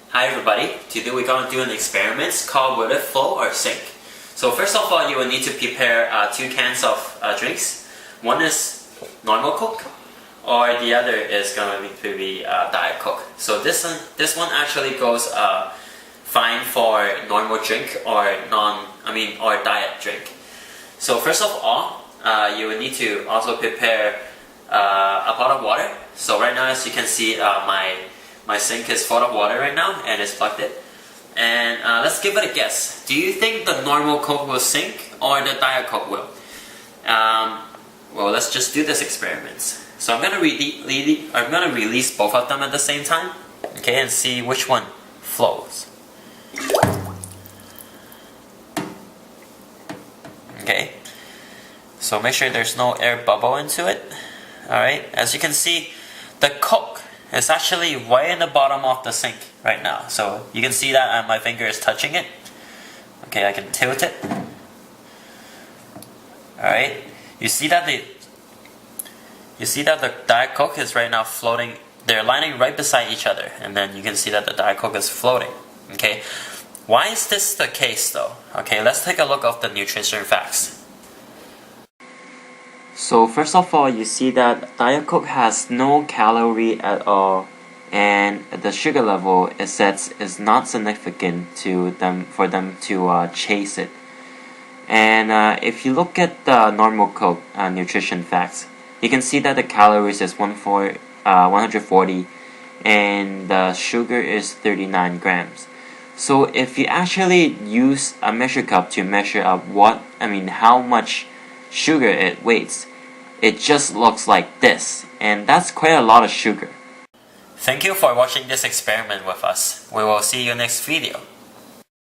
Hi everybody, today we're going to do an experiment called will it flow or sink. So first of all, you will need to prepare 2 cans of drinks. One is normal Coke or the other is going to be Diet Coke. So this one actually goes fine for normal drink or or diet drink. So first of all, you will need to also prepare a pot of water. So right now, as you can see, my sink is full of water right now and it's plugged in. And let's give it a guess. Do you think the normal Coke will sink or the Diet Coke will? Well, let's just do this experiment. So I'm gonna release both of them at the same time, okay, and see which one flows. Okay. So make sure there's no air bubble into it. Alright, as you can see, the Coke is actually right in the bottom of the sink right now. So you can see that my finger is touching it. Okay, I can tilt it. Alright, you see that the Diet Coke is right now floating. They're lining right beside each other, and then you can see that the Diet Coke is floating. Okay, why is this the case though? Okay, let's take a look at the nutrition facts. So first of all, you see that Diet Coke has no calorie at all, and the sugar level it says is not significant for them to chase it. And if you look at the normal Coke nutrition facts, you can see that the calories is 140 and the sugar is 39 grams. So if you actually use a measure cup to measure up how much sugar it weighs, it just looks like this, and that's quite a lot of sugar. Thank you for watching this experiment with us. We will see you next video.